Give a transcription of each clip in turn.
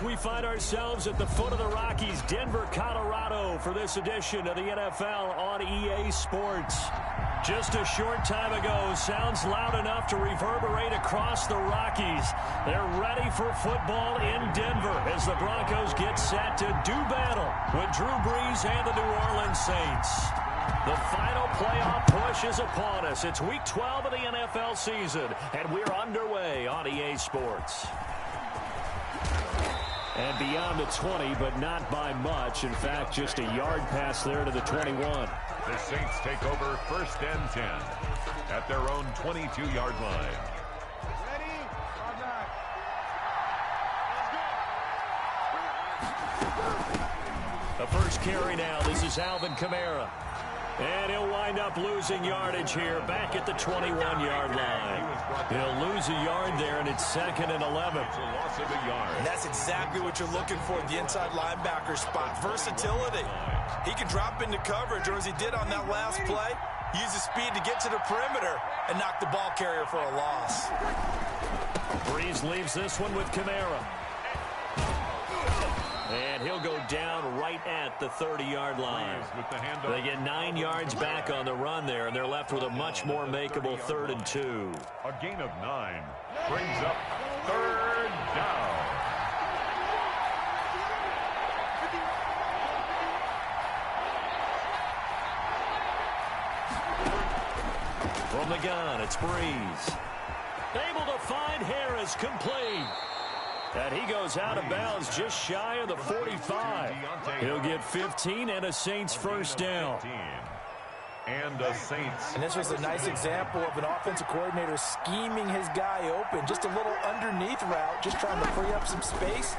We find ourselves at the foot of the Rockies, Denver, Colorado, for this edition of the NFL on EA Sports. Just a short time ago, sounds loud enough to reverberate across the Rockies. They're ready for football in Denver as the Broncos get set to do battle with Drew Brees and the New Orleans Saints. The final playoff push is upon us. It's Week 12 of the NFL season, and we're underway on EA Sports. And beyond the 20, but not by much. In fact, just a yard pass there to the 21. The Saints take over 1st and 10 at their own 22-yard line. The first carry now. This is Alvin Kamara. And he'll wind up losing yardage here back at the 21-yard line. He'll lose a yard there, and it's 2nd and 11. And that's exactly what you're looking for at the inside linebacker spot. Versatility. He can drop into coverage, or as he did on that last play, use his speed to get to the perimeter and knock the ball carrier for a loss. Brees leaves this one with Kamara. And he'll go down right at the 30-yard line. They get 9 yards back on the run there, and they're left with a much more makeable 3rd and 2. A gain of 9 brings up 3rd down. From the gun, it's Brees. Able to find Harris, complete. And he goes out of bounds just shy of the 45. He'll get 15 and a Saints first down. And the Saints. And this was a nice example of an offensive coordinator scheming his guy open. Just a little underneath route, just trying to free up some space,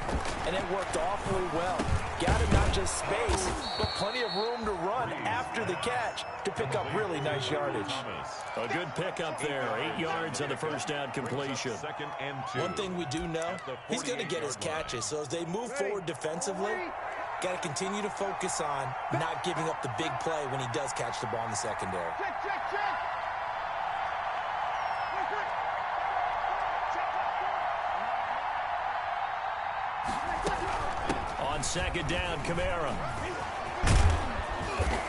and it worked awfully well. Got him not just space, but plenty of room to run after the catch to pick up really nice yardage. A good pickup there, 8 yards on the first down completion. 2nd and 2. One thing we do know, he's going to get his catches. So as they move forward defensively, got to continue to focus on not giving up the big play when he does catch the ball in the secondary. On 2nd down, Kamara.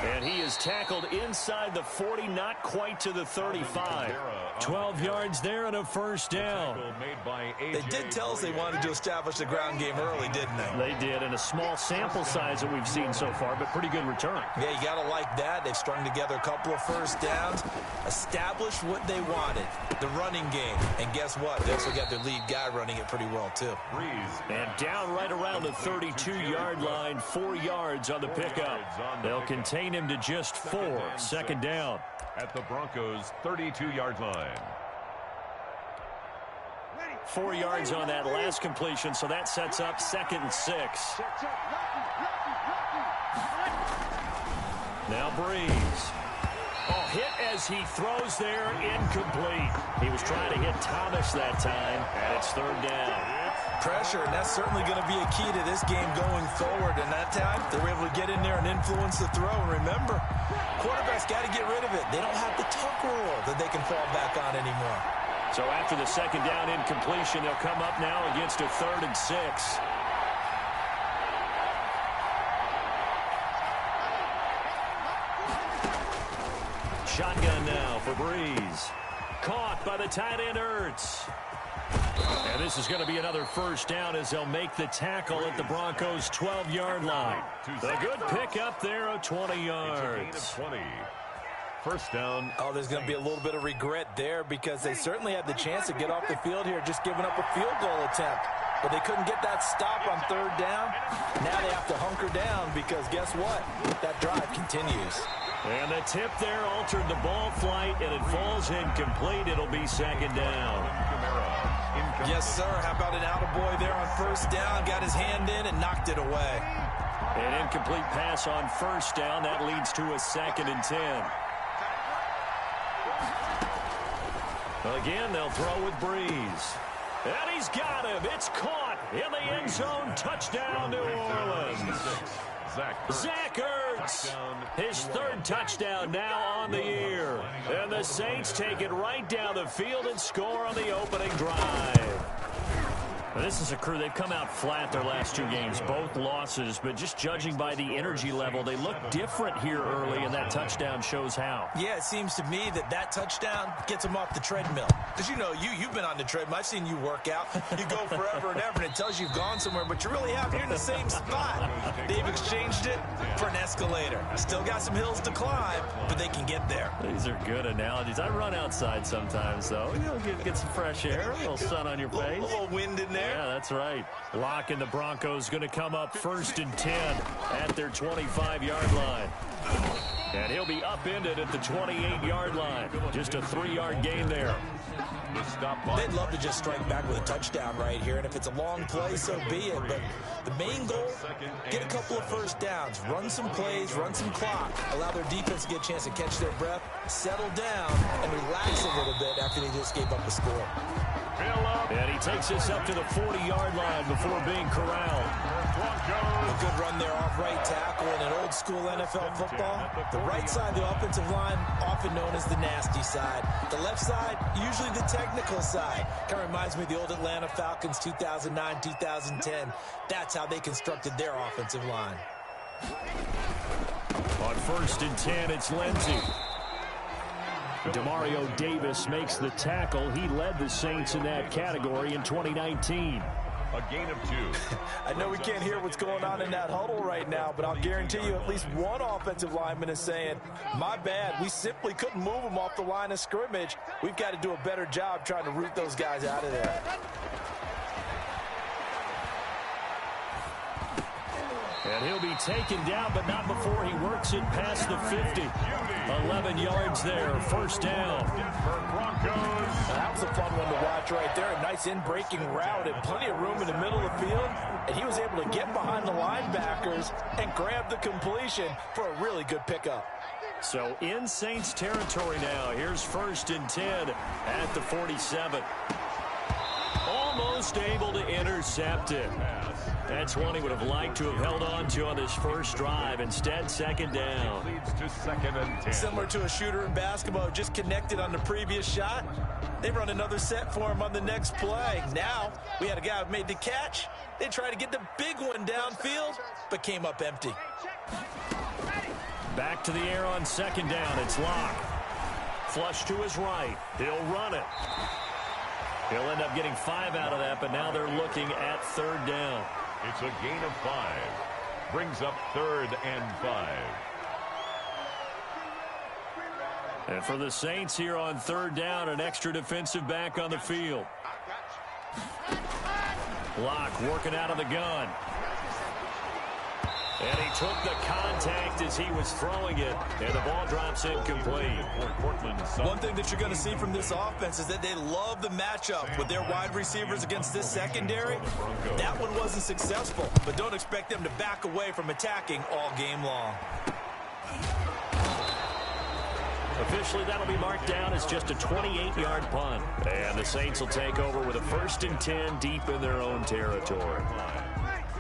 And he is tackled inside the 40, not quite to the 35. 12 yards there and a first down. They did tell us they wanted to establish the ground game early, didn't they? They did, and a small sample size that we've seen so far, but pretty good return. Yeah, you got to like that. They've strung together a couple of first downs, established what they wanted, the running game. And guess what? They also got their lead guy running it pretty well, too. And down right around the 32-yard line, 4 yards on the pickup. They'll contain him to just 4. 2nd down. At the Broncos' 32-yard line. 4 yards on that last completion, so that sets up 2nd and 6. Now Brees. Oh, hit as he throws there, incomplete. He was trying to hit Thomas that time, and it's 3rd down. Pressure, and that's certainly going to be a key to this game going forward. And that time, they were able to get in there and influence the throw. And remember, quarterbacks got to get rid of it. They don't have the tuck rule that they can fall back on anymore. So after the 2nd down incompletion, they'll come up now against a 3rd and 6. Shotgun now for Brees. Caught by the tight end Ertz. And this is going to be another first down as they'll make the tackle at the Broncos' 12-yard line. A good pick up there of 20 yards. 20. First down. Oh, there's going to be a little bit of regret there because they certainly had the chance to get off the field here, just giving up a field goal attempt. But they couldn't get that stop on 3rd down. Now they have to hunker down because guess what? That drive continues. And the tip there altered the ball flight, and it falls incomplete. It'll be 2nd down. Yes, sir. How about an attaboy there on 1st down? Got his hand in and knocked it away. An incomplete pass on 1st down. That leads to a 2nd and 10. Again, they'll throw with Brees. And he's got him. It's caught in the end zone. Touchdown, New Orleans. Zach Ertz, his 3rd touchdown now on the year. And the Saints take it right down the field and score on the opening drive. This is a crew, they've come out flat their last 2 games, both losses, but just judging by the energy level, they look different here early, and that touchdown shows how. Yeah, it seems to me that touchdown gets them off the treadmill. Because, you know, you've been on the treadmill. I've seen you work out. You go forever and ever, and it tells you you've gone somewhere, but you really haven't. You're in the same spot. They've exchanged it for an escalator. Still got some hills to climb, but they can get there. These are good analogies. I run outside sometimes, though. You know, get some fresh air, a little sun on your face. A little wind in there. Yeah, that's right. Locke and the Broncos going to come up 1st and 10 at their 25-yard line. And he'll be upended at the 28-yard line. Just a 3-yard gain there. They'd love to just strike back with a touchdown right here, and if it's a long play, so be it. But the main goal, get a couple of first downs, run some plays, run some clock, allow their defense to get a chance to catch their breath, settle down, and relax a little bit after they just gave up a score. And he takes us up to the 40-yard line before being corralled. A good run there off right tackle in an old-school NFL football. The right side of the offensive line, often known as the nasty side. The left side, usually the technical side. Kind of reminds me of the old Atlanta Falcons 2009, 2010. That's how they constructed their offensive line. On 1st and 10, it's Lindsey. Demario Davis makes the tackle. He led the Saints in that category in 2019. A gain of 2. I know we can't hear what's going on in that huddle right now, but I'll guarantee you at least one offensive lineman is saying, my bad, we simply couldn't move them off the line of scrimmage. We've got to do a better job trying to root those guys out of there. And he'll be taken down, but not before he works it past the 50. 11 yards there, 1st down. That was a fun one to watch right there. A nice in-breaking route and plenty of room in the middle of the field. And he was able to get behind the linebackers and grab the completion for a really good pickup. So in Saints territory now. Here's 1st and 10 at the 47. Almost able to intercept it. That's one he would have liked to have held on to on this first drive. Instead, 2nd down. Leads to 2nd and 10. Similar to a shooter in basketball, just connected on the previous shot. They run another set for him on the next play. Now, we had a guy who made the catch. They tried to get the big one downfield, but came up empty. Back to the air on 2nd down. It's Locke. Flush to his right. He'll run it. He'll end up getting 5 out of that, but now they're looking at 3rd down. It's a gain of 5. Brings up 3rd and 5. And for the Saints here on 3rd down, an extra defensive back on the field. Locke working out of the gun. And he took the contact as he was throwing it, and the ball drops incomplete. One thing that you're going to see from this offense is that they love the matchup with their wide receivers against this secondary. That one wasn't successful, but don't expect them to back away from attacking all game long. Officially, that'll be marked down as just a 28-yard punt. And the Saints will take over with a 1st and 10 deep in their own territory.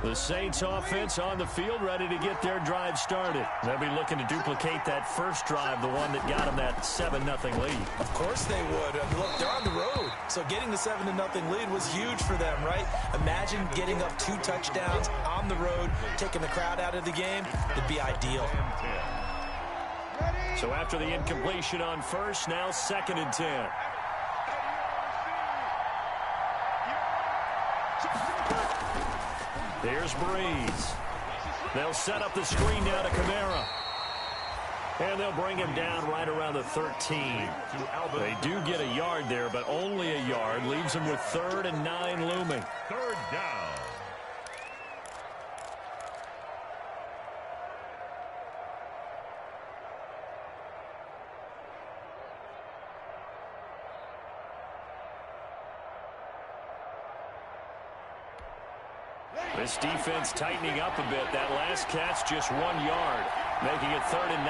The Saints offense on the field, ready to get their drive started. They'll be looking to duplicate that first drive, the one that got them that 7-0 lead. Of course they would. Look, they're on the road, so getting the 7-0 lead was huge for them, right? Imagine getting up 2 touchdowns on the road, taking the crowd out of the game. It'd be ideal. So after the incompletion on 1st, now 2nd and 10. Here's Breeze. They'll set up the screen down to Kamara. And they'll bring him down right around the 13. They do get a yard there, but only a yard. Leaves them with 3rd and 9 looming. 3rd down. This defense tightening up a bit. That last catch just 1 yard, making it 3rd and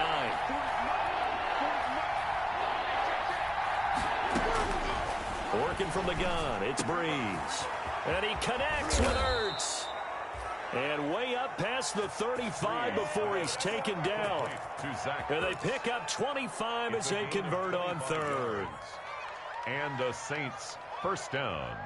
9. Working from the gun, it's Breeze. And he connects with Ertz. And way up past the 35 before he's taken down. And they pick up 25 as they convert on 3rd. And the Saints 1st down.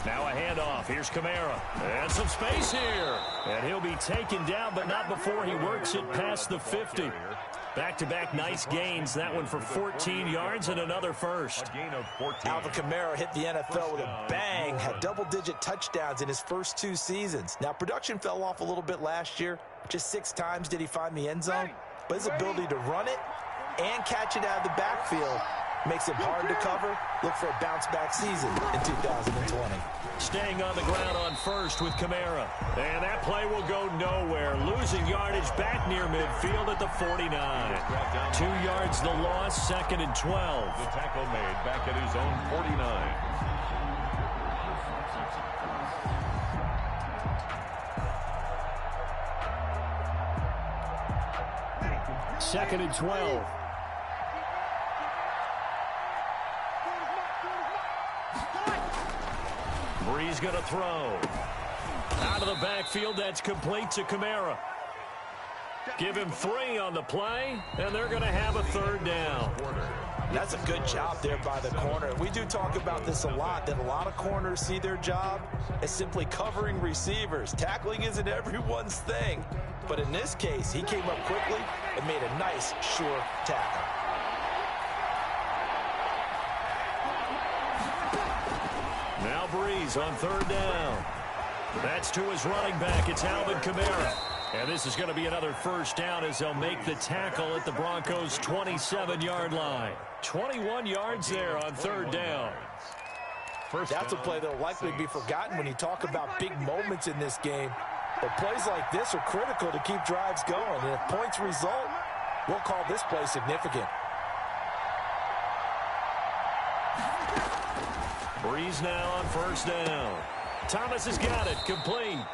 Now a handoff. Here's Kamara. And some space here. And he'll be taken down, but not before he works it past the 50. Back-to-back nice gains. That one for 14 yards and another first. A gain of 14. Alvin Kamara hit the NFL with a bang. Had double-digit touchdowns in his first 2 seasons. Now, production fell off a little bit last year. Just 6 times did he find the end zone. But his ability to run it and catch it out of the backfield makes it hard to cover. Look for a bounce-back season in 2020. Staying on the ground on first with Kamara. And that play will go nowhere. Losing yardage back near midfield at the 49. 2 yards the loss, 2nd and 12. The tackle made back at his own 49. Second and 12. Breeze going to throw. Out of the backfield, that's complete to Kamara. Give him 3 on the play, and they're going to have a 3rd down. That's a good job there by the corner. We do talk about this a lot, that a lot of corners see their job as simply covering receivers. Tackling isn't everyone's thing. But in this case, he came up quickly and made a nice, sure tackle. Now Breeze on 3rd down. That's to his running back. It's Alvin Kamara. And this is going to be another 1st down as they'll make the tackle at the Broncos' 27-yard line. 21 yards there on 3rd down. That's a play that will likely be forgotten when you talk about big moments in this game. But plays like this are critical to keep drives going. And if points result, we'll call this play significant. Breeze now on 1st down. Thomas has got it. Complete.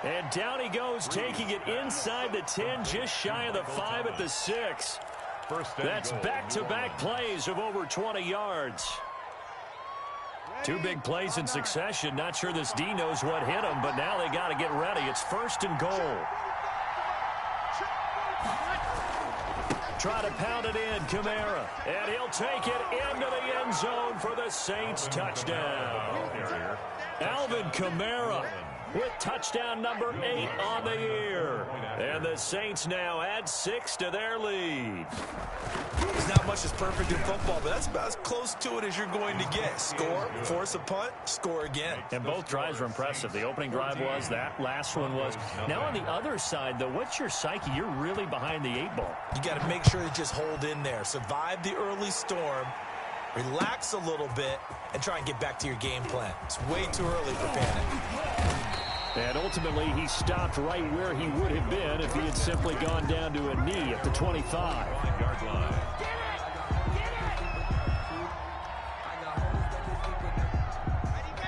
And down he goes, taking it inside the 10, just shy of the 5 at the 6. That's back-to-back plays of over 20 yards. 2 big plays in succession. Not sure this D knows what hit him, but now they got to get ready. It's 1st and goal. Try to pound it in, Kamara. And he'll take it into the end zone for the Saints touchdown. Alvin Kamara with touchdown number 8 on the year. And the Saints now add 6 to their lead. There's not much that's perfect in football, but that's about as close to it as you're going to get. Score, force a punt, score again. And both drives were impressive. The opening drive was, that last one was. Now on the other side, though, what's your psyche? You're really behind the 8 ball. You got to make sure to just hold in there. Survive the early storm, relax a little bit, and try and get back to your game plan. It's way too early for panic. And ultimately, he stopped right where he would have been if he had simply gone down to a knee at the 25.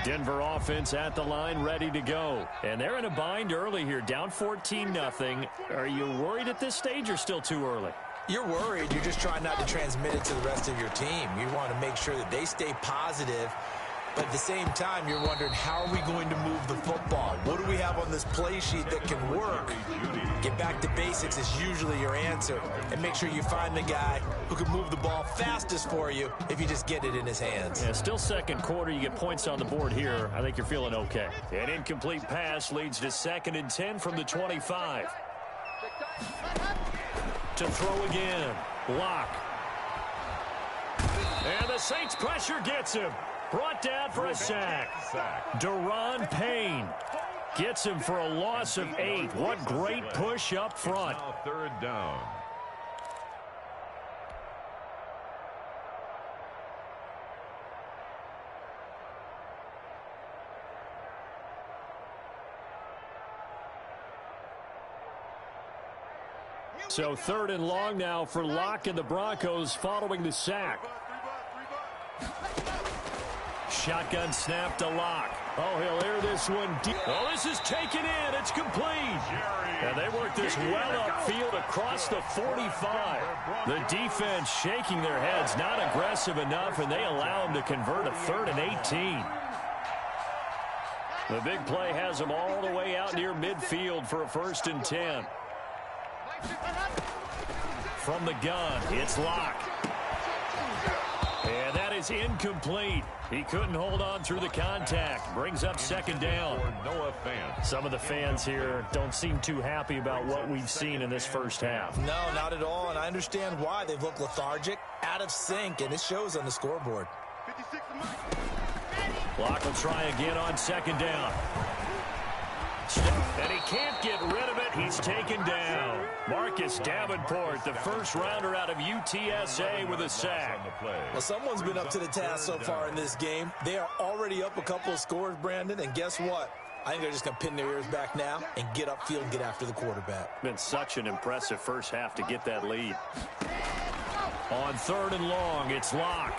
Denver offense at the line, ready to go. And they're in a bind early here, down 14-0. Are you worried at this stage or still too early? You're worried. You're just trying not to transmit it to the rest of your team. You want to make sure that they stay positive. But at the same time, you're wondering, how are we going to move the football? What do we have on this play sheet that can work? Get back to basics is usually your answer. And make sure you find the guy who can move the ball fastest for you if you just get it in his hands. Yeah, still 2nd quarter. You get points on the board here. I think you're feeling okay. An incomplete pass leads to 2nd and 10 from the 25. To throw again. Lock. And the Saints pressure gets him. Brought down for a sack. Daron Payne gets him for a loss of 8. What great push up front. 3rd down. So 3rd and long now for Locke and the Broncos following the sack. Shotgun snap to Locke. Oh, he'll air this one deep. Oh, this is taken in. It's complete. And they work this well upfield across the 45. The defense shaking their heads, not aggressive enough, and they allow him to convert a 3rd and 18. The big play has him all the way out near midfield for a 1st and 10. from the gun. It's Locke. And that is incomplete. He couldn't hold on through the contact. Brings up second down. Some of the fans here don't seem too happy about what we've seen in this first half. No, not at all, and I understand why. They've looked lethargic, out of sync, and it shows on the scoreboard. Locke will try again on second down. And he can't get rid of it. He's taken down. Marcus Davenport, the first rounder out of UTSA, with a sack. Well, someone's been up to the task so far in this game. They are already up a couple of scores, Brandon, and guess what? I think they're just going to pin their ears back now and get upfield and get after the quarterback. Been such an impressive first half to get that lead. On third and long, it's Locke.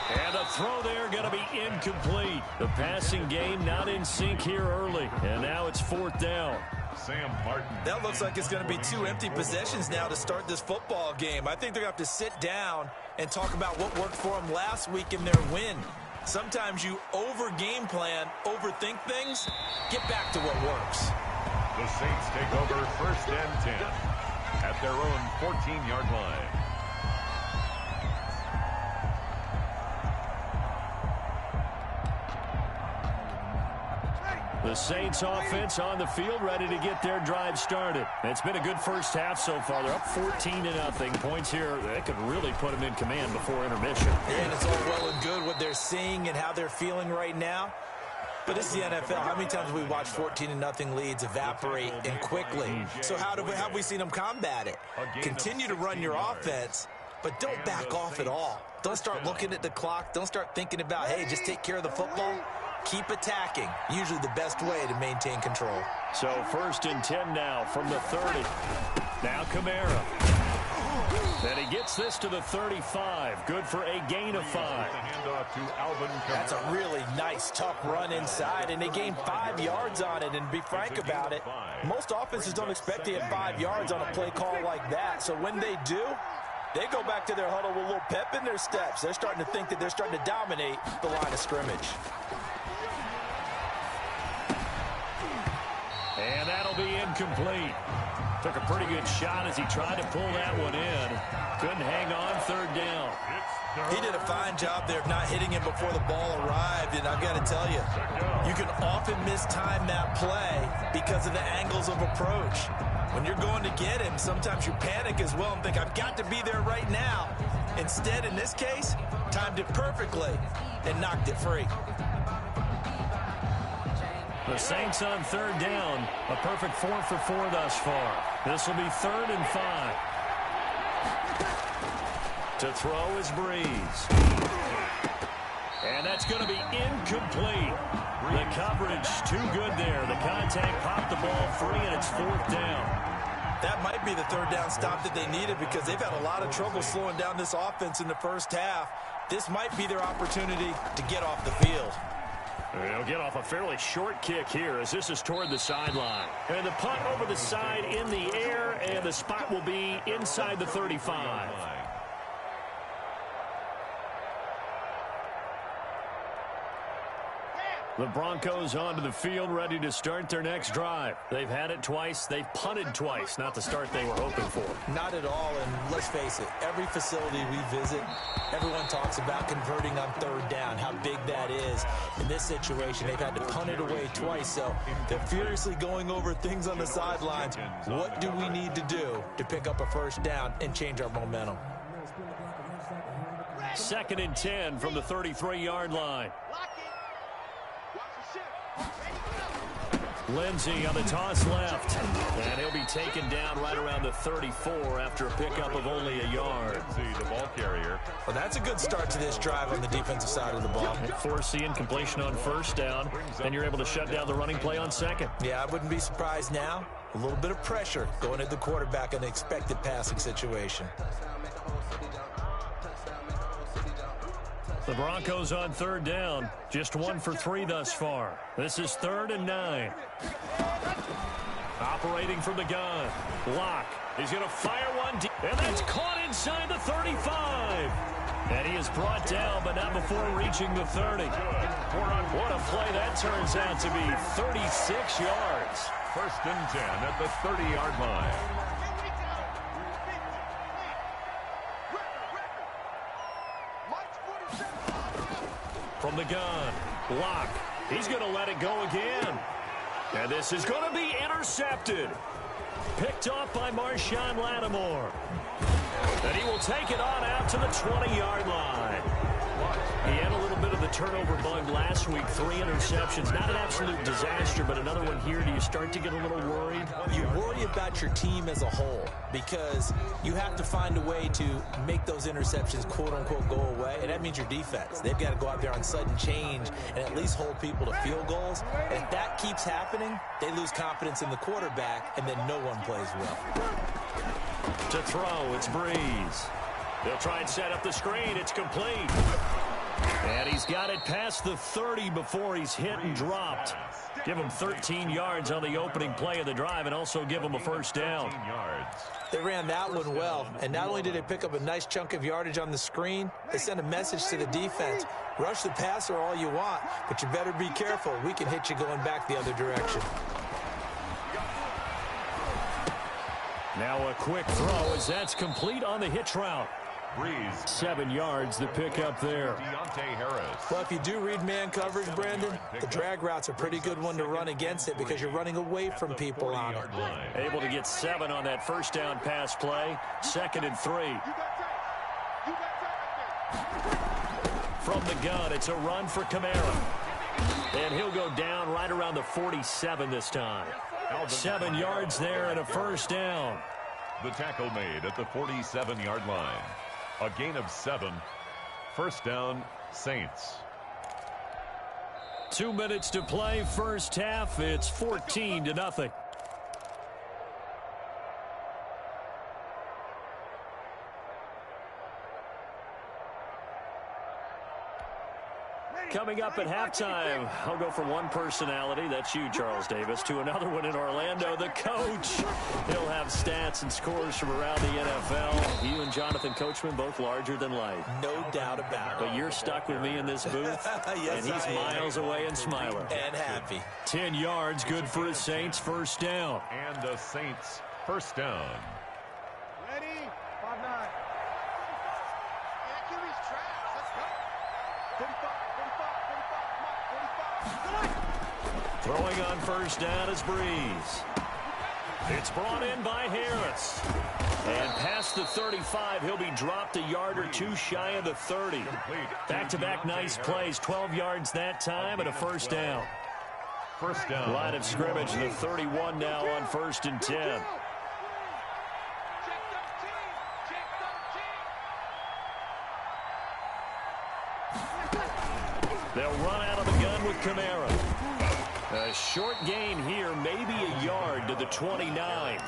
And the throw there going to be incomplete. The passing game not in sync here early. And now it's fourth down. Sam Martin. That looks like it's going to be 2 empty possessions now to start this football game. I think they're going to have to sit down and talk about what worked for them last week in their win. Sometimes you over-game plan, overthink things. Get back to what works. The Saints take over first and 10 at their own 14-yard line. The Saints offense on the field, ready to get their drive started. It's been a good first half so far. They're up 14-0. Points here that could really put them in command before intermission. And it's all well and good what they're seeing and how they're feeling right now. But it's the NFL. How many times have we watched 14-0 leads evaporate and quickly? So how have we seen them combat it? Continue to run your offense, but don't back off at all. Don't start looking at the clock. Don't start thinking about, hey, just take care of the football. Keep attacking. Usually the best way to maintain control. So first and 10 now from the 30. Now Kamara. And he gets this to the 35. Good for a gain of 5. That's a really nice, tough run inside, and they gained 5 yards on it. And to be frank about it, most offenses don't expect to hit 5 yards on a play call like that. So when they do, they go back to their huddle with a little pep in their steps. They're starting to think that they're starting to dominate the line of scrimmage. And that'll be incomplete. Took a pretty good shot as he tried to pull that one in. Couldn't hang on third down. He did a fine job there of not hitting him before the ball arrived, and I've got to tell you, you can often mistime that play because of the angles of approach. When you're going to get him, sometimes you panic as well and think, I've got to be there right now. Instead, in this case, timed it perfectly and knocked it free. The Saints on third down. A perfect 4 for 4 thus far. This will be 3rd and 5. To throw is Breeze. And that's going to be incomplete. The coverage too good there. The contact popped the ball free, and it's 4th down. That might be the 3rd down stop that they needed because they've had a lot of trouble slowing down this offense in the first half. This might be their opportunity to get off the field. They'll get off a fairly short kick here as this is toward the sideline. And the punt over the side in the air, and the spot will be inside the 35. The Broncos onto the field, ready to start their next drive. They've had it twice. They've punted twice. Not the start they were hoping for. Not at all, and let's face it, every facility we visit, everyone talks about converting on 3rd down, how big that is. In this situation, they've had to punt it away twice, so they're furiously going over things on the sidelines. What do we need to do to pick up a 1st down and change our momentum? 2nd and 10 from the 33-yard line. Lindsey on the toss left, and he'll be taken down right around the 34 after a pickup of only a yard. The ball carrier. Well, that's a good start to this drive on the defensive side of the ball. Force the incompletion on 1st down, and you're able to shut down the running play on 2nd. Yeah, I wouldn't be surprised now. A little bit of pressure going at the quarterback in an expected passing situation. The Broncos on 3rd down, just 1 for 3 thus far. This is 3rd and 9. Operating from the gun, Locke. He's going to fire one deep, and that's caught inside the 35. And he is brought down, but not before reaching the 30. What a play that turns out to be, 36 yards. 1st and 10 at the 30-yard line. from the gun. Block. He's going to let it go again. And this is going to be intercepted. Picked off by Marshawn Lattimore. And he will take it on out to the 20-yard line. He had a little bit of the turnover bug last week, 3 interceptions. Not an absolute disaster, but another one here. Do you start to get a little worried? You worry about your team as a whole because you have to find a way to make those interceptions, quote-unquote, go away, and that means your defense. They've got to go out there on sudden change and at least hold people to field goals. And if that keeps happening, they lose confidence in the quarterback, and then no one plays well. To throw, it's Breeze. They'll try and set up the screen. It's complete. And he's got it past the 30 before he's hit and dropped. Give him 13 yards on the opening play of the drive and also give him a first down. They ran that one well, and not only did they pick up a nice chunk of yardage on the screen, they sent a message to the defense. Rush the passer all you want, but you better be careful. We can hit you going back the other direction. Now a quick throw as that's complete on the hitch route. Breeze. 7 yards to pick up there. Well, if you do read man coverage, Brandon, the drag route's a pretty good one to run against it because you're running away from people on it. Able to get 7 on that first down pass play. 2nd and 3. From the gun, it's a run for Kamara. And he'll go down right around the 47 this time. 7 yards there and a first down. The tackle made at the 47-yard line. A gain of 7. First down, Saints. 2 minutes to play, first half. It's 14-0. Coming up at halftime, I'll go from one personality, that's you, Charles Davis, to another one in Orlando, the coach. He'll have stats and scores from around the NFL. You and Jonathan Coachman, both larger than life. No doubt about it. But you're stuck with me in this booth, yes, and he's miles away and smiling. And happy. 10 yards, good for his Saints, first down. And the Saints, first down. Ready? 5-9. Yeah, give these traps. Let's go. 45. Throwing on first down is Breeze. It's brought in by Harris. And past the 35, he'll be dropped a yard or two shy of the 30. Back-to-back nice plays, 12 yards that time and a first down. First down. Line of scrimmage, the 31 now on 1st and 10. They'll run out of the gun with Kamara. A short gain here, maybe a yard to the 29.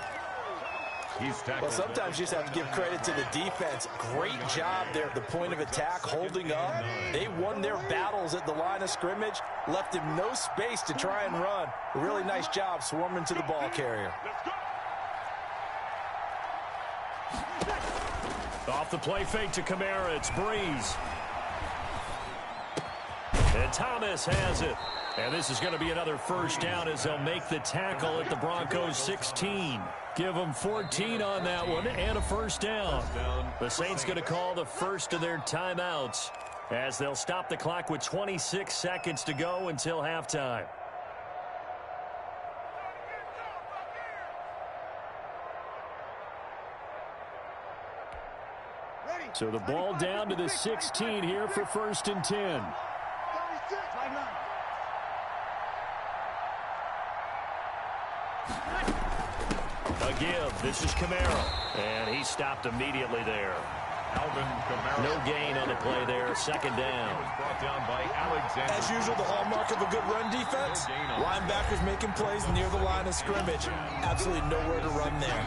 Well, sometimes you just have to give credit to the defense. Great job there at the point of attack, holding up. They won their battles at the line of scrimmage, left him no space to try and run. A really nice job swarming to the ball carrier. Off the play fake to Kamara, it's Breeze. And Thomas has it. And this is going to be another first down as they'll make the tackle at the Broncos 16. Give them 14 on that one and a first down. The Saints going to call the first of their timeouts as they'll stop the clock with 26 seconds to go until halftime. So the ball down to the 16 here for 1st and 10. A give. This is Kamara. And he stopped immediately there. Alvin Kamara. No gain on the play there. 2nd down. Brought down by Alexander. As usual, the hallmark of a good run defense. Linebackers making plays near the line of scrimmage. Absolutely nowhere to run there.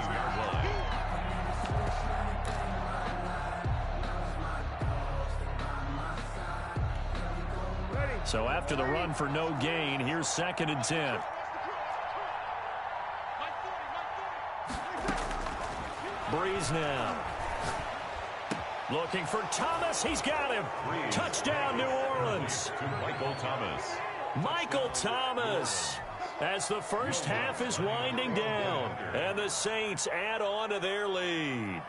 So after the run for no gain, here's 2nd and 10. Breeze now. Looking for Thomas. He's got him. Breeze. Touchdown, New Orleans. To Michael Thomas. Michael Thomas. As the first half is winding down. And the Saints add on to their lead.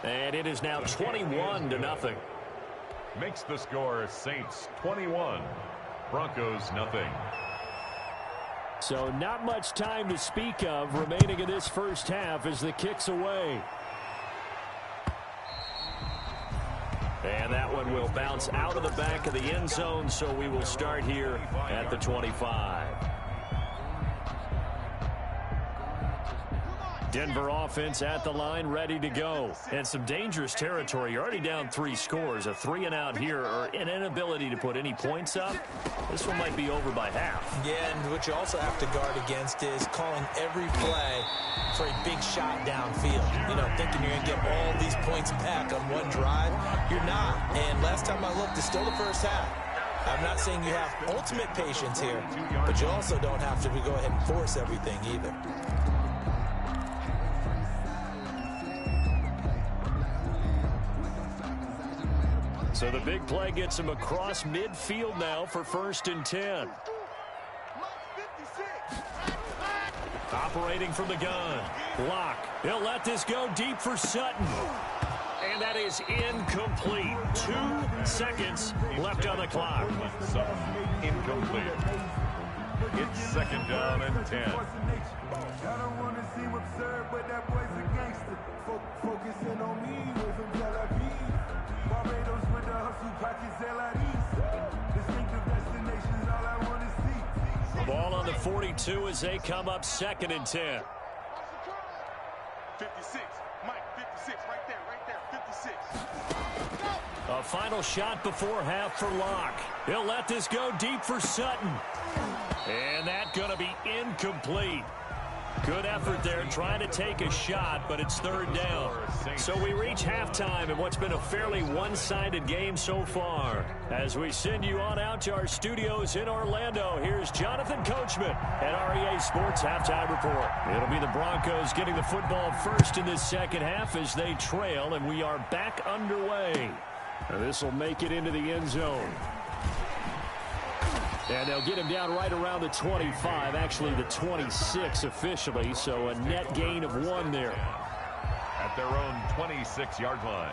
And it is now 21-0. makes the score Saints 21, Broncos nothing. So not much time to speak of remaining in this first half as the kick's away. And that one will bounce out of the back of the end zone, so we will start here at the 25. Denver offense at the line, ready to go. And some dangerous territory. You're already down 3 scores. A 3 and out here, or an inability to put any points up. This one might be over by half. Yeah, and what you also have to guard against is calling every play for a big shot downfield. You know, thinking you're going to get all these points back on one drive. You're not. And last time I looked, it's still the first half. I'm not saying you have ultimate patience here, but you also don't have to go ahead and force everything either. So the big play gets him across midfield now for 1st and 10. Operating from the gun. Lock. He'll let this go deep for Sutton. And that is incomplete. 2 seconds left on the clock. Sutton incomplete. It's 2nd down and 10. I don't want to seem absurd, but that boy's a gangster. Focusing on me, way from Tel Aviv. Barbados with the hustle, pockets LIDs. Distinctive destinations, all I want to see. The ball on the 42 as they come up 2nd and 10. 56, Mike, 56, right there, 56. A final shot before half for Locke. He'll let this go deep for Sutton. And that's going to be incomplete. Good effort there trying to take a shot, but it's 3rd down. So we reach halftime in what's been a fairly one-sided game so far. As we send you on out to our studios in Orlando, here's Jonathan Coachman at REA Sports Halftime Report. It'll be the Broncos getting the football first in this second half as they trail, and we are back underway. This will make it into the end zone. And they'll get him down right around the 25, actually the 26 officially, so a net gain of 1 there. At their own 26-yard line.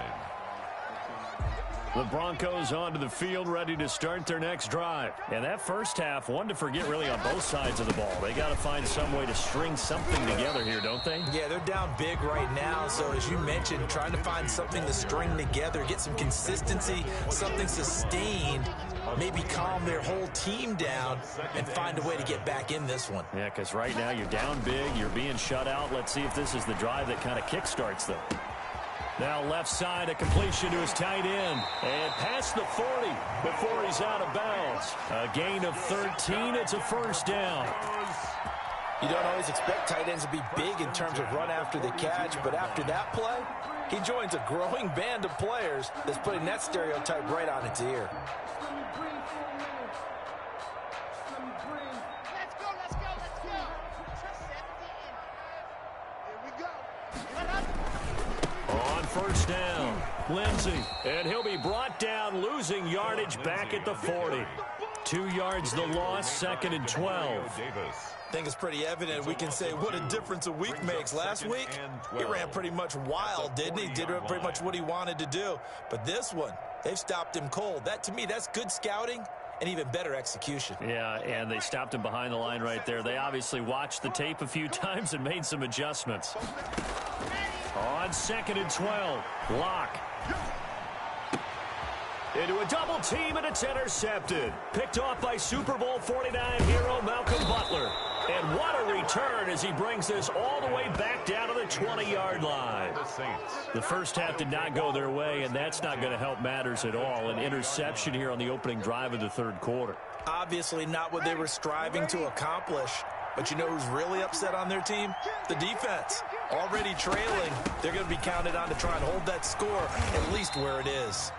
The Broncos onto the field, ready to start their next drive. And that first half, one to forget really on both sides of the ball. They got to find some way to string something together here, don't they? Yeah, they're down big right now, so as you mentioned, trying to find something to string together, get some consistency, something sustained, maybe calm their whole team down and find a way to get back in this one. Yeah, because right now you're down big, you're being shut out. Let's see if this is the drive that kind of kickstarts them. Now left side, a completion to his tight end. And past the 40 before he's out of bounds. A gain of 13. It's a 1st down. You don't always expect tight ends to be big in terms of run after the catch, but after that play, he joins a growing band of players that's putting that stereotype right on its ear. Let's go. Here we go. On 1st down, Lindsey. And he'll be brought down, losing yardage back at the 40. 2 yards the loss, 2nd and 12. I think it's pretty evident. We can say what a difference a week makes. Last week, he ran pretty much wild, didn't he? Did pretty much what he wanted to do. But this one, they've stopped him cold. That, to me, that's good scouting and even better execution. Yeah, and they stopped him behind the line right there. They obviously watched the tape a few times and made some adjustments. On 2nd and 12, Locke. Into a double team, and it's intercepted. Picked off by Super Bowl 49 hero Malcolm Butler. And what a return as he brings this all the way back down to the 20-yard line. The first half did not go their way, and that's not going to help matters at all. An interception here on the opening drive of the 3rd quarter. Obviously not what they were striving to accomplish. But you know who's really upset on their team? The defense. Already trailing. They're going to be counted on to try and hold that score at least where it is.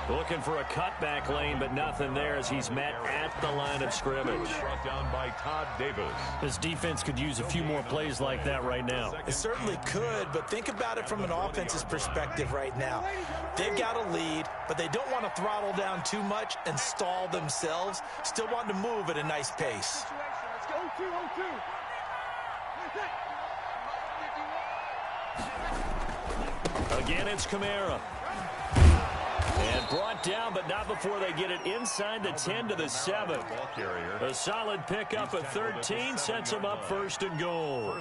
Looking for a cutback lane, but nothing there as he's met at the line of scrimmage. Brought down by Todd Davis. This defense could use a few more plays like that right now. It certainly could, but think about it from an offense's perspective right now. They've got a lead, but they don't want to throttle down too much and stall themselves. Still want to move at a nice pace. Let's go. 2-2. Again, it's Kamara. And brought down, but not before they get it inside the 10 to the 7. A solid pickup of 13 sets them up first and goal.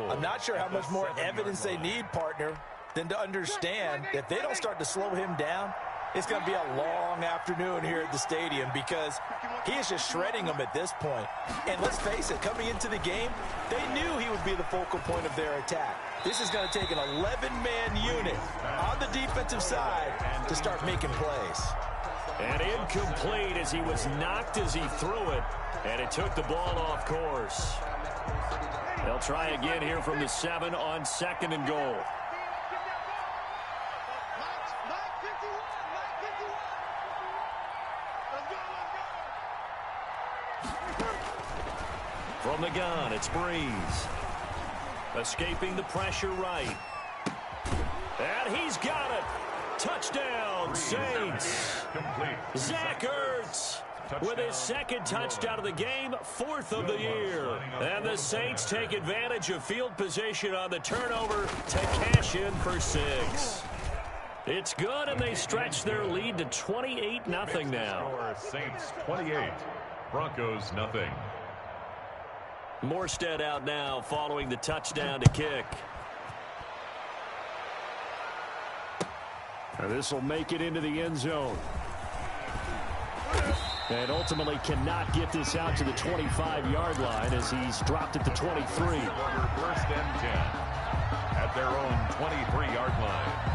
I'm not sure how much more evidence they need, partner, than to understand if they don't start to slow him down, it's going to be a long afternoon here at the stadium because he is just shredding them at this point. And let's face it, coming into the game, they knew he would be the focal point of their attack. This is going to take an 11-man unit on the defensive side to start making plays. And incomplete as he was knocked as he threw it, and it took the ball off course. They'll try again here from the 7 on 2nd and goal. From the gun, it's Breeze. Escaping the pressure right. And he's got it. Touchdown, Saints. Zach Ertz with his 2nd touchdown of the game, 4th of the year. And the Saints take advantage of field position on the turnover to cash in for 6. It's good, and they stretch their lead to 28-0 now. Saints 28, Broncos nothing. Morstead out now following the touchdown to kick. And this will make it into the end zone. And ultimately cannot get this out to the 25-yard line as he's dropped at the 23. 1st and 10 at their own 23-yard line.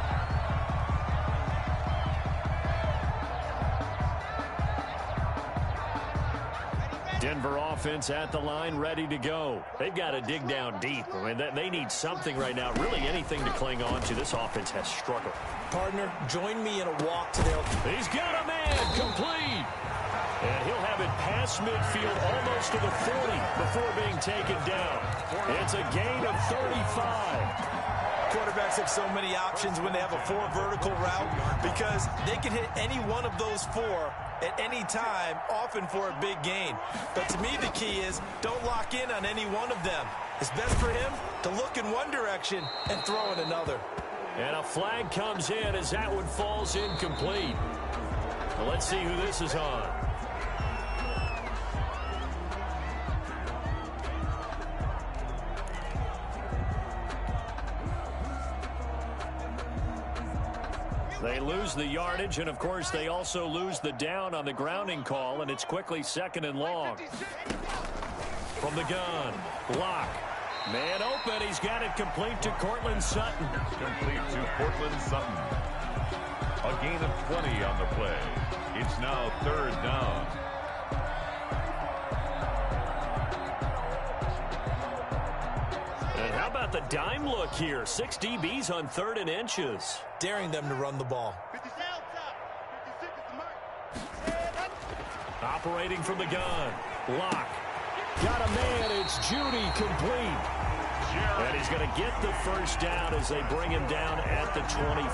Denver offense at the line, ready to go. They've got to dig down deep. I mean, they need something right now, really anything to cling on to. This offense has struggled. Partner, join me in a walk to their... He's got a man, complete. And he'll have it past midfield almost to the 40 before being taken down. It's a gain of 35. Quarterbacks have so many options when they have a 4 vertical route because they can hit any one of those 4 at any time, often for a big gain. But to me, the key is don't lock in on any one of them. It's best for him to look in one direction and throw in another. And a flag comes in as that one falls incomplete. Well, let's see who this is on. They lose the yardage, and of course they also lose the down on the grounding call, and it's quickly 2nd and long. From the gun, Locke. Man open, he's got it complete to Cortland Sutton. Complete to Cortland Sutton. A gain of 20 on the play. It's now 3rd down. And how about the dime look here? 6 DBs on 3rd and inches. Daring them to run the ball. Operating from the gun. Locke. Got a man. It's Judy complete. And he's going to get the 1st down as they bring him down at the 23.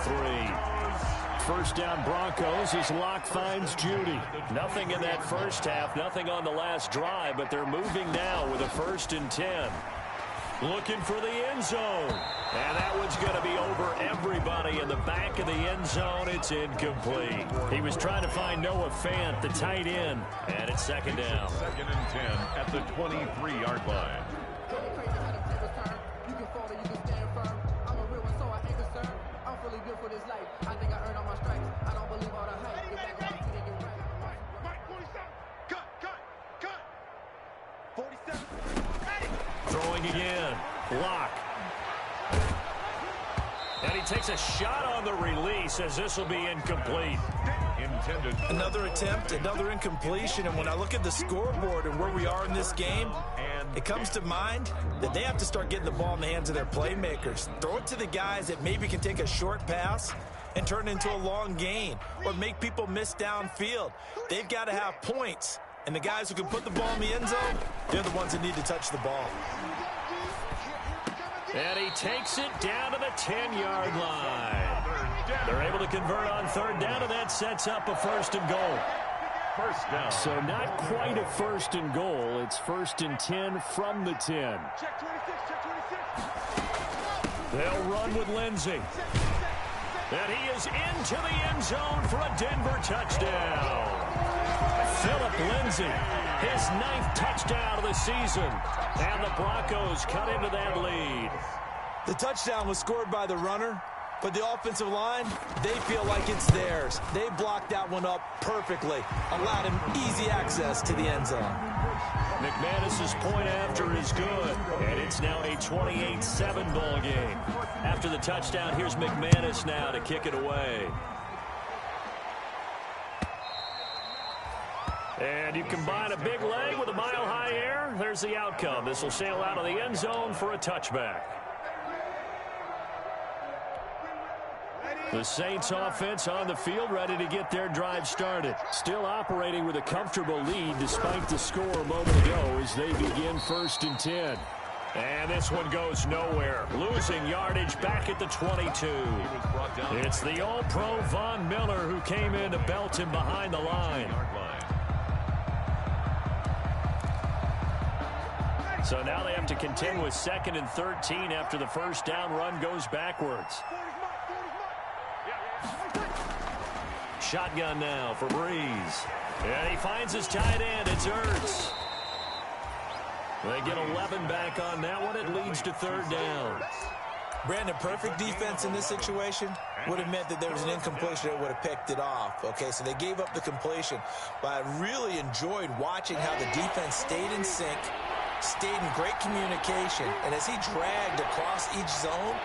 1st down Broncos as Locke finds Judy. Nothing in that first half. Nothing on the last drive, but they're moving now with a 1st and 10. Looking for the end zone. And that one's going to be over everybody in the back of the end zone. It's incomplete. He was trying to find Noah Fant, the tight end. And it's 2nd down. 2nd and 10 at the 23-yard line. Throwing again. Locke. And he takes a shot on the release as this will be incomplete. Intended. Another attempt, another incompletion. And when I look at the scoreboard and where we are in this game, it comes to mind that they have to start getting the ball in the hands of their playmakers. Throw it to the guys that maybe can take a short pass and turn it into a long gain or make people miss downfield. They've got to have points. And the guys who can put the ball in the end zone, they're the ones that need to touch the ball. And he takes it down to the 10-yard line. They're able to convert on 3rd down, and that sets up a 1st and goal. 1st down. So not quite a 1st and goal. It's 1st and 10 from the 10. Check 26, check 26. They'll run with Lindsey. And he is into the end zone for a Denver touchdown. Phillip Lindsay, his 9th touchdown of the season. And the Broncos cut into that lead. The touchdown was scored by the runner, but the offensive line, they feel like it's theirs. They blocked that one up perfectly, allowed him easy access to the end zone. McManus's point after is good, and it's now a 28-7 ball game. After the touchdown, here's McManus now to kick it away. And you combine a big leg with a mile-high air, there's the outcome. This will sail out of the end zone for a touchback. The Saints offense on the field, ready to get their drive started. Still operating with a comfortable lead despite the score a moment ago as they begin 1st and 10. And this one goes nowhere. Losing yardage back at the 22. It's the All-Pro Von Miller who came in to belt him behind the line. So now they have to contend with 2nd and 13 after the first down run goes backwards. Shotgun now for Breeze. And he finds his tight end. It's Ertz. They get 11 back on that one. It leads to 3rd down. Brandon, perfect defense in this situation would have meant that there was an incompletion that would have picked it off. Okay, so they gave up the completion. But I really enjoyed watching how the defense stayed in sync, stayed in great communication. And as he dragged across each zone,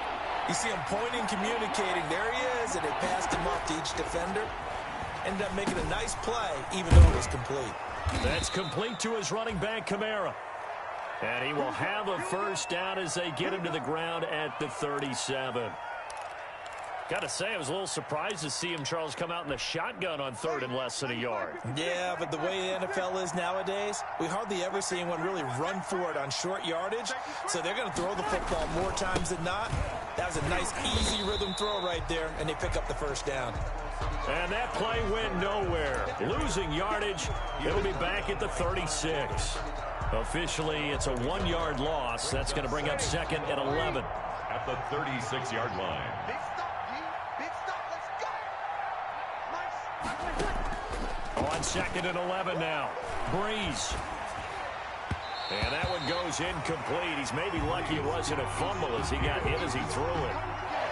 you see him pointing, communicating. There he is, and they passed him off to each defender. Ended up making a nice play, even though it was complete. That's complete to his running back, Kamara. And he will have a first down as they get him to the ground at the 37. Got to say, I was a little surprised to see him, Charles, come out in the shotgun on 3rd and less than a yard. Yeah, but the way the NFL is nowadays, we hardly ever see anyone really run for it on short yardage. So they're going to throw the football more times than not. That was a nice, easy rhythm throw right there, and they pick up the first down. And that play went nowhere. Losing yardage, it'll be back at the 36. Officially, it's a 1-yard loss. That's going to bring up 2nd and 11. At the 36-yard line. On 2nd and 11 now. Breeze. And that one goes incomplete. He's maybe lucky it wasn't a fumble as he got hit as he threw it.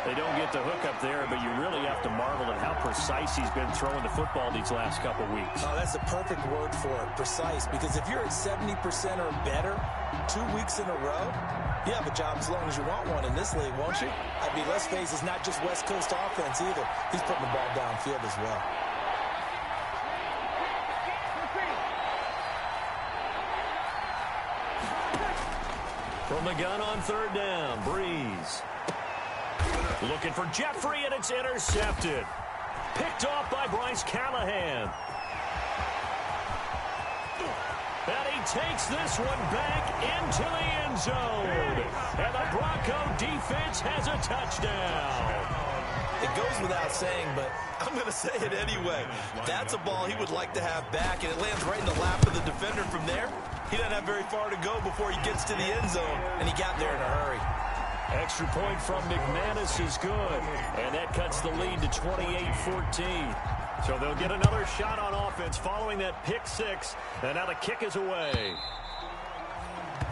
They don't get the hook up there, but you really have to marvel at how precise he's been throwing the football these last couple weeks. Oh, that's the perfect word for it, precise. Because if you're at 70% or better 2 weeks in a row, you have a job as long as you want one in this league, won't you? I mean, let's face it, it's not just West Coast offense either. He's putting the ball downfield as well. From the gun on 3rd down, Breeze. Looking for Jeffrey, and it's intercepted. Picked off by Bryce Callahan. And he takes this one back into the end zone. And the Bronco defense has a touchdown. It goes without saying, but I'm going to say it anyway. That's a ball he would like to have back, and it lands right in the lap of the defender from there. He doesn't have very far to go before he gets to the end zone, and he got there in a hurry. Extra point from McManus is good, and that cuts the lead to 28-14. So they'll get another shot on offense following that pick 6, and now the kick is away.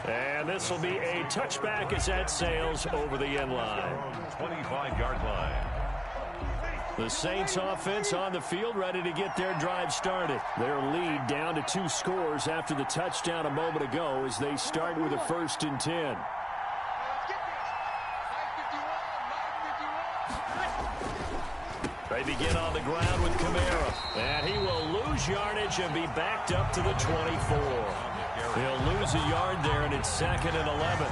And this will be a touchback as that sails over the end line. 25-yard line. The Saints offense on the field ready to get their drive started. Their lead down to 2 scores after the touchdown a moment ago as they start with a 1st and 10. They begin on the ground with Kamara. And he will lose yardage and be backed up to the 24. He'll lose a yard there, and it's 2nd and 11.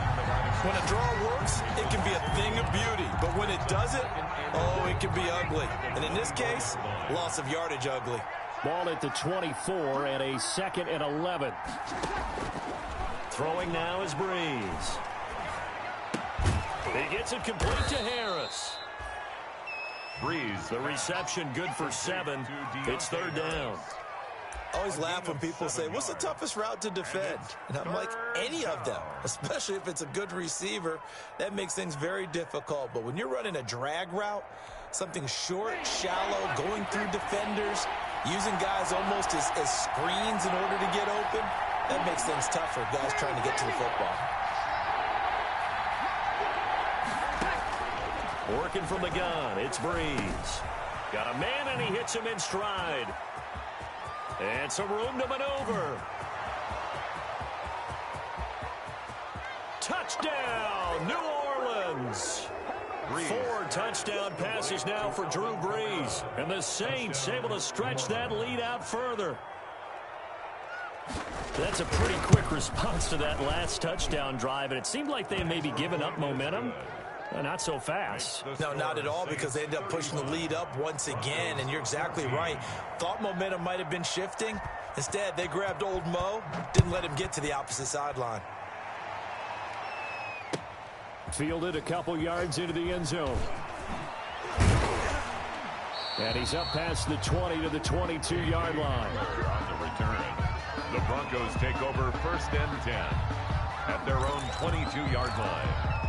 When a draw works, it can be a thing of beauty. But when it doesn't, oh, it can be ugly. And in this case, loss of yardage ugly. Ball at the 24 and a 2nd and 11. Throwing now is Breeze. He gets it complete to Harris. Breeze. The reception good for 7. It's 3rd down. I always laugh when people say, what's the toughest route to defend? And I'm like, any of them, especially if it's a good receiver. That makes things very difficult. But when you're running a drag route, something short, shallow, going through defenders, using guys almost as screens in order to get open, that makes things tougher, guys trying to get to the football. Working from the gun, it's Breeze. Got a man, and he hits him in stride. And some room to maneuver. Touchdown, New Orleans. 4 touchdown passes now for Drew Brees. And the Saints able to stretch that lead out further. That's a pretty quick response to that last touchdown drive. And it seemed like they may be giving up momentum. Not so fast. No, not at all, because they ended up pushing the lead up once again, and you're exactly right. Thought momentum might have been shifting. Instead, they grabbed old Mo, didn't let him get to the opposite sideline. Fielded a couple yards into the end zone. And he's up past the 20 to the 22-yard line. On the return, the Broncos take over 1st and 10 at their own 22-yard line.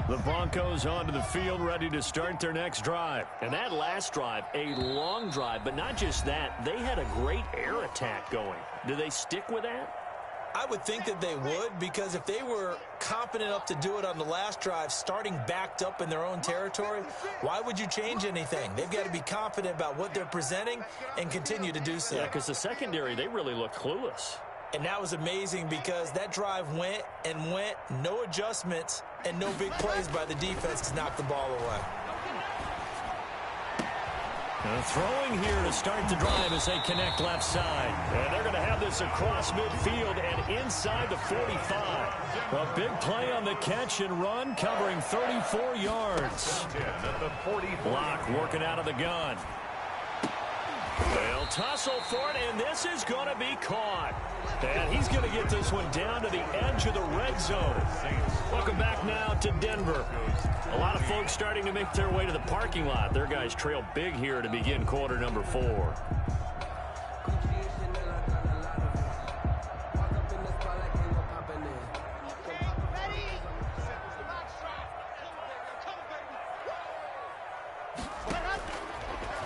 The Broncos onto the field, ready to start their next drive. And that last drive, a long drive, but not just that. They had a great air attack going. Do they stick with that? I would think that they would, because if they were confident enough to do it on the last drive, starting backed up in their own territory, why would you change anything? They've got to be confident about what they're presenting and continue to do so. Yeah, because the secondary, they really look clueless. And that was amazing, because that drive went and went, no adjustments, and no big plays by the defense to knock the ball away. Throwing here to start the drive as they connect left side. And they're going to have this across midfield and inside the 45. A big play on the catch and run, covering 34 yards. Block working out of the gun. They'll tussle for it, and this is going to be caught. And he's going to get this one down to the edge of the red zone. Welcome back now to Denver. A lot of folks starting to make their way to the parking lot. Their guys trail big here to begin quarter number 4.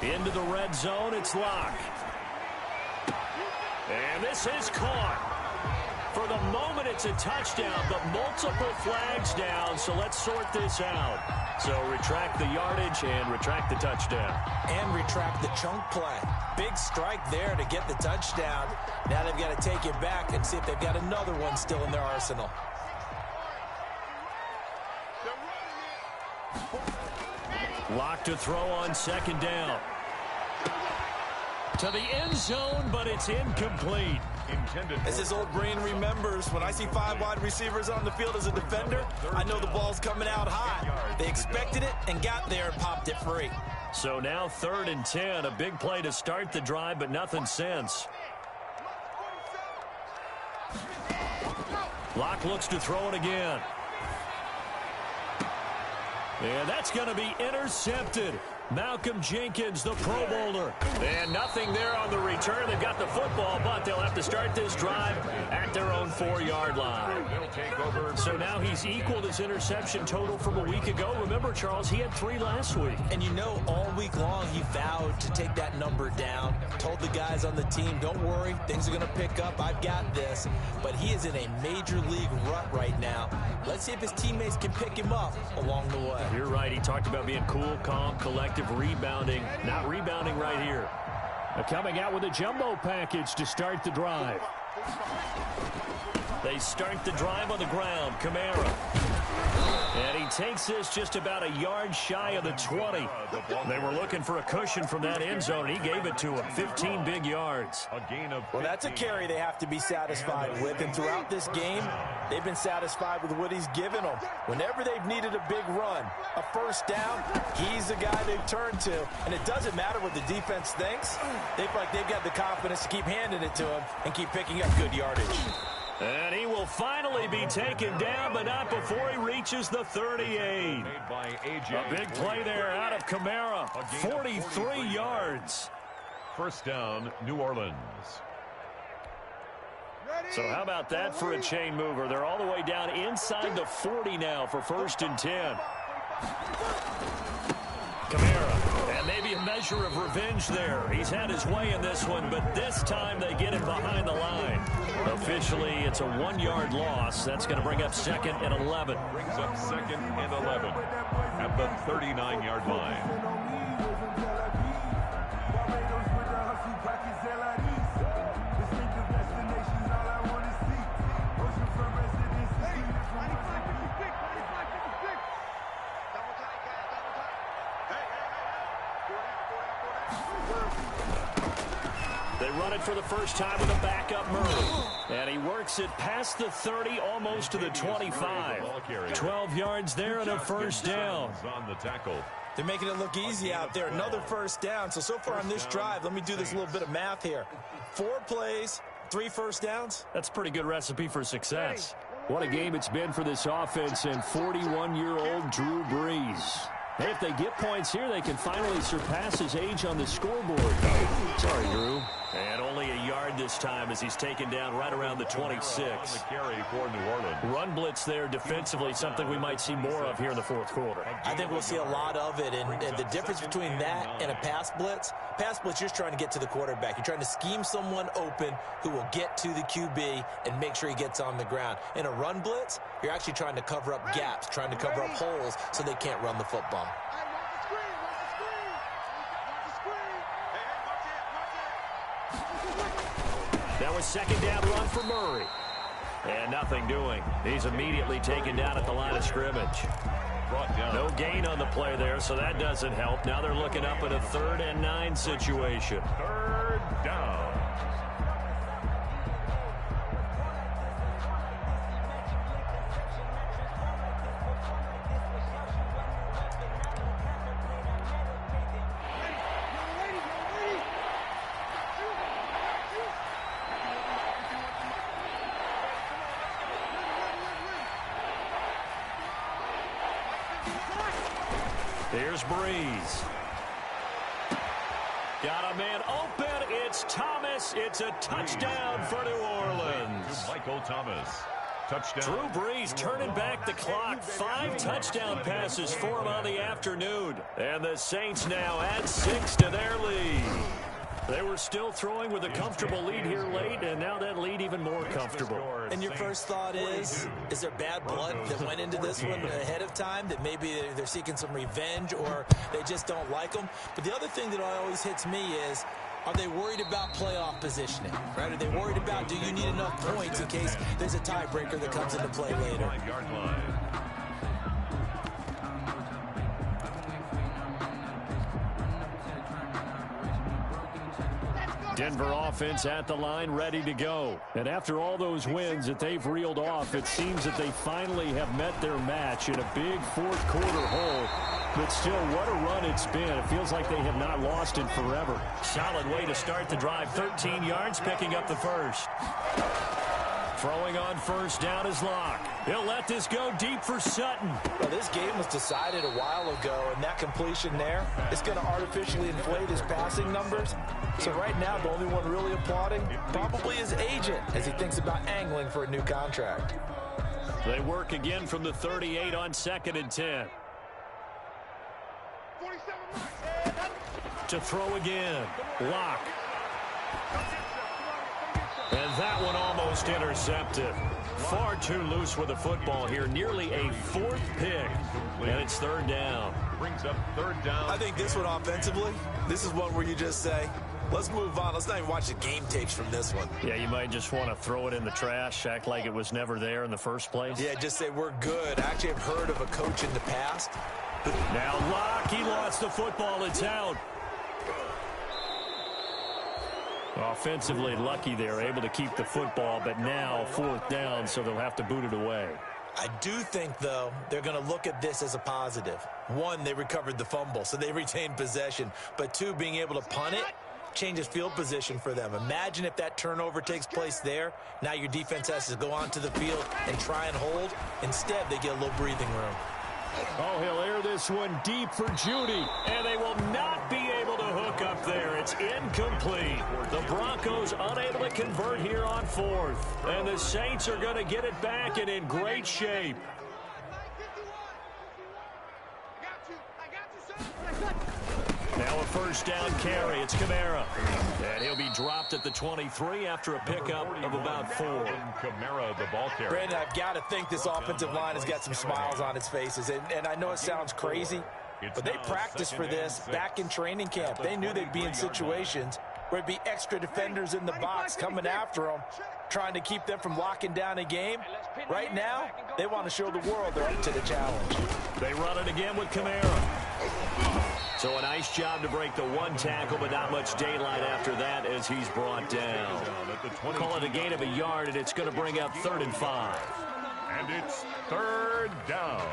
Into the red zone, it's Locke. And this is caught. For the moment, it's a touchdown, but multiple flags down, so let's sort this out. So retract the yardage and retract the touchdown. And retract the chunk play. Big strike there to get the touchdown. Now they've got to take it back and see if they've got another one still in their arsenal. Locke to throw on 2nd down. To the end zone, but it's incomplete. As his old brain remembers, when I see 5 wide receivers on the field as a defender, I know the ball's coming out high. They expected it and got there and popped it free. So now 3rd and 10, a big play to start the drive, but nothing since. Locke looks to throw it again. And that's going to be intercepted. Malcolm Jenkins, the Pro Bowler. And nothing there on the return. They've got the football, but they'll have to start this drive at their own 4-yard line. So now he's equaled his interception total from a week ago. Remember, Charles, he had 3 last week. And you know, all week long he vowed to take that number down. Told the guys on the team, don't worry, things are going to pick up. I've got this. But he is in a major league rut right now. Let's see if his teammates can pick him up along the way. You're right. He talked about being cool, calm, collective, rebounding. Not rebounding right here. Coming out with a jumbo package to start the drive. They start the drive on the ground. Kamara. And he takes this just about a yard shy of the 20. They were looking for a cushion from that end zone. He gave it to him. 15 big yards. Well, that's a carry they have to be satisfied with. And throughout this game, they've been satisfied with what he's given them. Whenever they've needed a big run, a 1st down, he's the guy they've turned to. And it doesn't matter what the defense thinks. They feel like they've got the confidence to keep handing it to him and keep picking up good yardage. And he will finally be taken down, but not before he reaches the 38. A big play there out of Kamara. 43 yards. First down, New Orleans. So how about that for a chain mover? They're all the way down inside the 40 now for 1st and 10. Kamara, and maybe a measure of revenge there. He's had his way in this one, but this time they get him behind the line. Officially, it's a 1-yard loss. That's going to bring up 2nd and 11. Brings up 2nd and 11 at the 39-yard line. They run it for the first time with a backup Murray. And he works it past the 30, almost to the 25. 12 yards there and a first down. On the tackle. They're making it look easy out there. Another first down. So far on this drive, let me do this little bit of math here. 4 plays, 3 first downs. That's a pretty good recipe for success. What a game it's been for this offense and 41-year-old Drew Brees. Hey, if they get points here, they can finally surpass his age on the scoreboard. Sorry, Drew. And only a yard this time as he's taken down right around the 26. On the carry for New Orleans. Run blitz there defensively, something we might see more of here in the 4th quarter. I think we'll see a lot of it, and the difference between that and a pass blitz, you're just trying to get to the quarterback. You're trying to scheme someone open who will get to the QB and make sure he gets on the ground. In a run blitz, you're actually trying to cover up gaps, trying to cover up holes so they can't run the football. That was 2nd down run for Murray. And nothing doing. He's immediately taken down at the line of scrimmage. No gain on the play there, so that doesn't help. Now they're looking up at a 3rd and 9 situation. 3rd down. Here's Brees. Got a man open. It's Thomas. It's a touchdown for New Orleans. Michael Thomas. Touchdown. Drew Brees turning back the clock. 5 touchdown passes for him on the afternoon. And the Saints now add 6 to their lead. They were still throwing with a comfortable lead here late, and now that lead even more comfortable. And your first thought is there bad blood that went into this one ahead of time, that maybe they're seeking some revenge or they just don't like them? But the other thing that always hits me is, are they worried about playoff positioning? Right? Are they worried about, do you need enough points in case there's a tiebreaker that comes into play later? 5-yard line. Denver offense at the line, ready to go. And after all those wins that they've reeled off, it seems that they finally have met their match in a big 4th quarter hole. But still, what a run it's been. It feels like they have not lost in forever. Solid way to start the drive. 13 yards, picking up the first. Throwing on first down is Locke. He'll let this go deep for Sutton. Well, this game was decided a while ago, and that completion there is going to artificially inflate his passing numbers. So right now, the only one really applauding probably his agent as he thinks about angling for a new contract. They work again from the 38 on 2nd and 10. To throw again. Locke. And that one almost intercepted. Far too loose with the football here. Nearly a 4th pick. And it's 3rd down. Brings up 3rd down. I think this one offensively, this is one where you just say, let's move on. Let's not even watch the game tapes from this one. Yeah, you might just want to throw it in the trash, act like it was never there in the first place. Yeah, just say we're good. I actually have heard of a coach in the past. Now Locke, he lost the football. It's out. Offensively lucky they're able to keep the football, but now 4th down, so they'll have to boot it away. I do think, though, they're going to look at this as a positive. 1, they recovered the fumble, so they retained possession. But 2, being able to punt it, changes field position for them. Imagine if that turnover takes place there. Now your defense has to go onto the field and try and hold. Instead, they get a little breathing room. Oh, he'll air this one deep for Judy, and they will not be able to hook up there. It's incomplete. The Broncos unable to convert here on fourth, and the Saints are going to get it back and in great shape. Now a first down carry. It's Kamara. And he'll be dropped at the 23 after a pickup of about 4. Kamara, the ball carrier. Brandon, I've got to think this offensive line has got some smiles on its faces. And I know it sounds crazy, but they practiced for this back in training camp. They knew they'd be in situations where it'd be extra defenders in the box coming after them, trying to keep them from locking down a game. Right now, they want to show the world they're up to the challenge. They run it again with Kamara. So a nice job to break the one tackle, but not much daylight after that as he's brought down. Call it a gain of a yard, and it's going to bring up 3rd and 5. And it's 3rd down.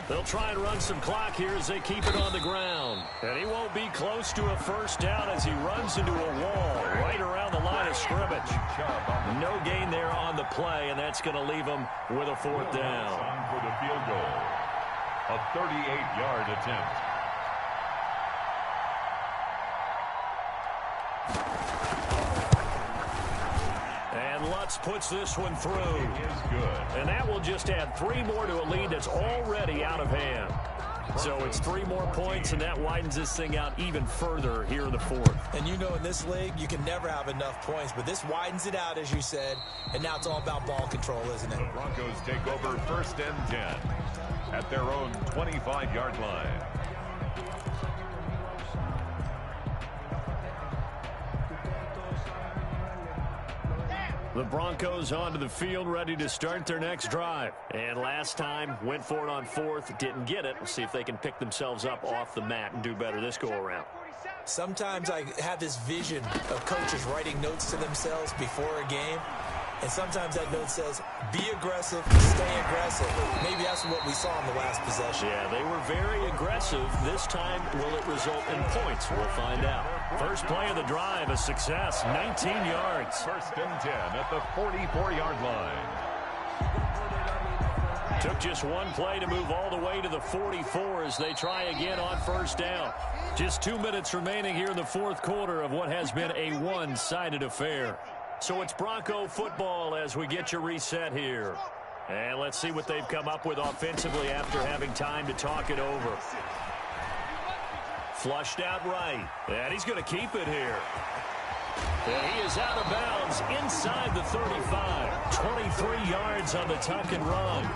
They'll try and run some clock here as they keep it on the ground. And he won't be close to a first down as he runs into a wall right around the line of scrimmage. No gain there on the play, and that's going to leave him with a 4th down. For the field goal. A 38-yard attempt. And Lutz puts this one through. It is good. And that will just add 3 more to a lead that's already out of hand. So it's 3 more points, and that widens this thing out even further here in the 4th. And you know, in this league, you can never have enough points, but this widens it out, as you said, and now it's all about ball control, isn't it? The Broncos take over 1st and 10 at their own 25-yard line. The Broncos onto the field, ready to start their next drive. And last time, went for it on 4th, didn't get it. We'll see if they can pick themselves up off the mat and do better this go-around. Sometimes I have this vision of coaches writing notes to themselves before a game. And sometimes that note says, be aggressive, stay aggressive. Maybe that's what we saw in the last possession. Yeah, they were very aggressive. This time, will it result in points? We'll find out. First play of the drive, a success, 19 yards. 1st and 10 at the 44-yard line. Took just one play to move all the way to the 44 as they try again on 1st down. Just 2 minutes remaining here in the 4th quarter of what has been a one-sided affair. So it's Bronco football as we get you reset here. And let's see what they've come up with offensively after having time to talk it over. Flushed out right. And he's going to keep it here. And he is out of bounds inside the 35. 23 yards on the tuck and run.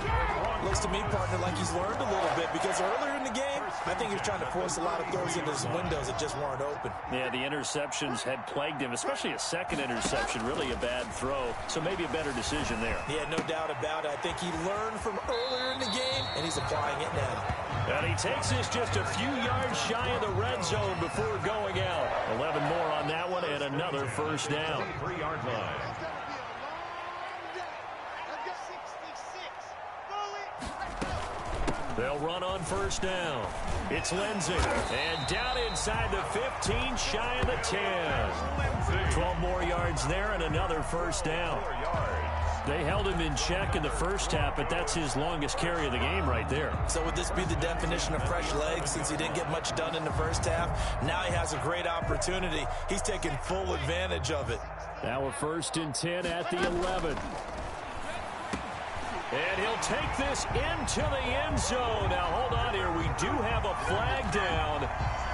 Looks to me, partner, like he's learned a little bit, because earlier in the game, I think he was trying to force a lot of throws into his windows that just weren't open. Yeah, the interceptions had plagued him, especially a second interception, really a bad throw. So maybe a better decision there. Yeah, no doubt about it. I think he learned from earlier in the game, and he's applying it now. And he takes this just a few yards shy of the red zone before going out. 11 more on that one and another first down. 3-yard line. They'll run on first down. It's Lindsay. And down inside the 15, shy of the 10. 12 more yards there and another first down. 4 yards. They held him in check in the first half, but that's his longest carry of the game right there. So would this be the definition of fresh legs since he didn't get much done in the first half? Now he has a great opportunity. He's taking full advantage of it. Now a 1st and 10 at the 11. And he'll take this into the end zone. Now, hold on here. We do have a flag down.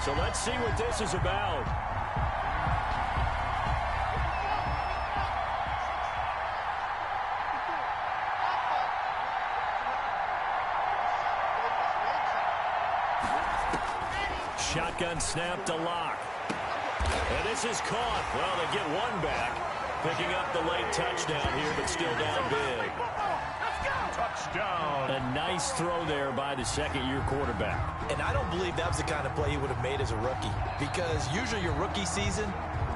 So let's see what this is about. Shotgun snap to Locke. And this is caught. Well, they get one back. Picking up the late touchdown here, but still down big. Touchdown. A nice throw there by the second-year quarterback. And I don't believe that was the kind of play he would have made as a rookie, because usually your rookie season,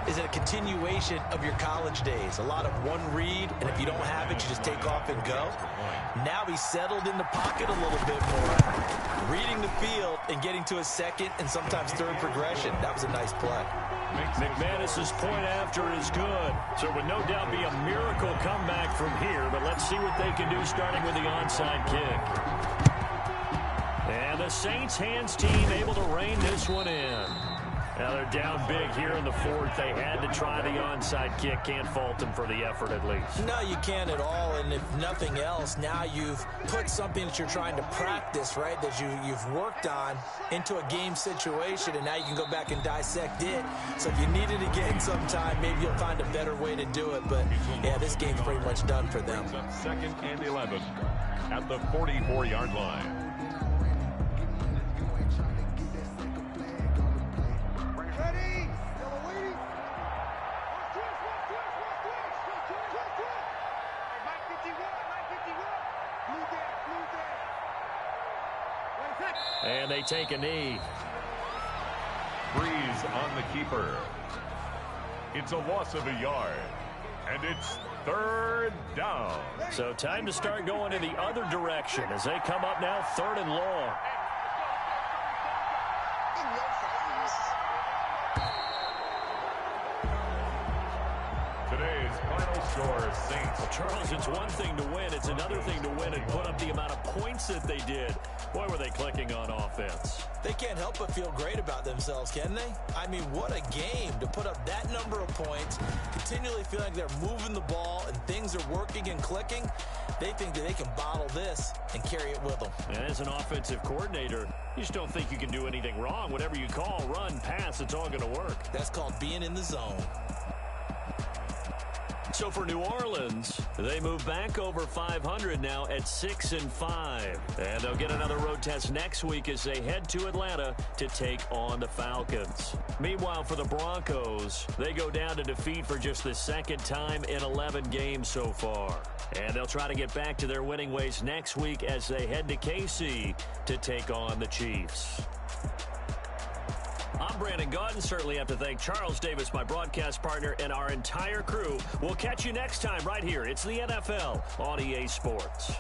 is a continuation of your college days. A lot of one read, and if you don't have it, you just take off and go. Now he's settled in the pocket a little bit more, reading the field and getting to a second and sometimes third progression. That was a nice play. McManus's point after is good. So it would no doubt be a miracle comeback from here, but let's see what they can do starting with the onside kick. And the Saints hands team able to rein this one in. Now they're down big here in the fourth. They had to try the onside kick. Can't fault them for the effort at least. No, you can't at all. And if nothing else, now you've put something that you're trying to practice, right, that you've worked on into a game situation, and now you can go back and dissect it. So if you need it again sometime, maybe you'll find a better way to do it. But, yeah, this game's pretty much done for them. Second and 11 at the 44-yard line. And they take a knee. Breeze on the keeper. It's a loss of a yard. And it's third down. So time to start going in the other direction as they come up now third and long. Today's final score, Saints. Well, Charles, it's one thing to win. It's another thing to win and put up the amount of points that they did. Boy, were they clicking on offense. They can't help but feel great about themselves, can they? I mean, what a game to put up that number of points, continually feel like they're moving the ball and things are working and clicking. They think that they can bottle this and carry it with them. And as an offensive coordinator, you just don't think you can do anything wrong. Whatever you call, run, pass, it's all going to work. That's called being in the zone. So for New Orleans, they move back over 500 now at 6-5. And they'll get another road test next week as they head to Atlanta to take on the Falcons. Meanwhile, for the Broncos, they go down to defeat for just the second time in 11 games so far. And they'll try to get back to their winning ways next week as they head to KC to take on the Chiefs. I'm Brandon Gaudin. Certainly have to thank Charles Davis, my broadcast partner, and our entire crew. We'll catch you next time right here. It's the NFL on EA Sports.